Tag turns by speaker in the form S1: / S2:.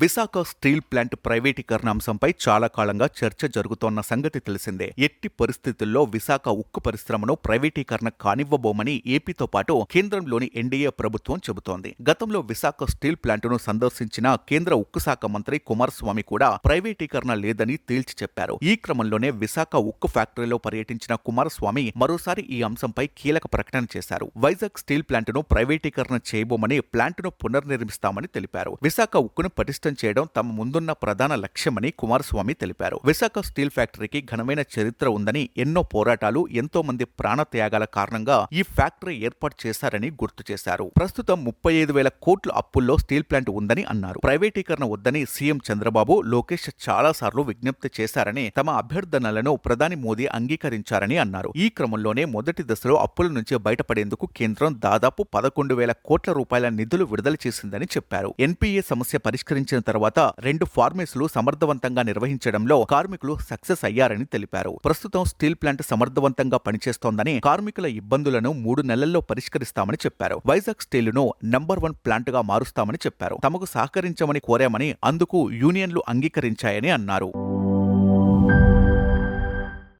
S1: Visakha steel plant ప్రైవేటీకరణ అంశంపై చాలా కాలంగా చర్చ జరుగుతోన్న సంగతి తెలిసిందే. ఎట్టి పరిస్థితుల్లో విశాఖ ఉక్కు పరిశ్రమను ప్రైవేటీకరణ కానివ్వబోమని ఏపీతో పాటు కేంద్రంలోని ఎన్డీఏ ప్రభుత్వం చెబుతోంది. గతంలో విశాఖ స్టీల్ ప్లాంటును సందర్శించిన కేంద్ర ఉక్కు శాఖ మంత్రి కుమారస్వామి కూడా ప్రైవేటీకరణ లేదని తేల్చి చెప్పారు. ఈ క్రమంలోనే విశాఖ ఉక్కు ఫ్యాక్టరీలో పర్యటించిన కుమారస్వామి మరోసారి ఈ అంశంపై కీలక ప్రకటన చేశారు. వైజాగ్ స్టీల్ ప్లాంటును ప్రైవేటీకరణ చేయబోమని, ప్లాంటును పునర్నిర్మిస్తామని తెలిపారు. విశాఖ ఉక్కును పటిష్టం చేయడం తమ ముందున్న ప్రధాన లక్ష్యమని కుమారస్వామి తెలిపారు. విశాఖ స్టీల్ ఫ్యాక్టరీకి ఘనమైన చరిత్ర ఉందని, ఎన్నో పోరాటాలు, ఎంతో మంది ప్రాణత్యాగాల కారణంగా ఈ ఫ్యాక్టరీ ఏర్పాటు చేశారని గుర్తు చేశారు. ప్రస్తుతం 35,000 కోట్ల అప్పుల్లో స్టీల్ ప్లాంట్ ఉందని అన్నారు. ప్రైవేటీకరణ వద్దని సీఎం చంద్రబాబు, లోకేష్ చాలాసార్లు విజ్ఞప్తి చేశారని, తమ అభ్యర్థనలను ప్రధాని మోదీ అంగీకరించారని అన్నారు. ఈ క్రమంలోనే మొదటి దశలో అప్పుల నుంచి బయటపడేందుకు కేంద్రం దాదాపు 11,000 కోట్ల రూపాయల నిధులు విడుదల చేసిందని చెప్పారు. ఎన్పీఏ సమస్య పరిష్కరించిన తర్వాత 2 ఫార్మేసులు సమర్థవంతంగా నిర్వహించడంలో కార్మికులు సక్సెస్ అయ్యారని తెలిపారు. ప్రస్తుతం స్టీల్ ప్లాంట్ సమర్థవంతంగా పనిచేస్తోందని, కార్మికుల ఇబ్బందులను 3 నెలల్లో పరిష్కరిస్తామని చెప్పారు. వైజాగ్ స్టీలును నంబర్ 1 ప్లాంట్ గా మారుస్తామని చెప్పారు. తమకు సహకరించమని కోరామని, అందుకు యూనియన్లు అంగీకరించాయని అన్నారు.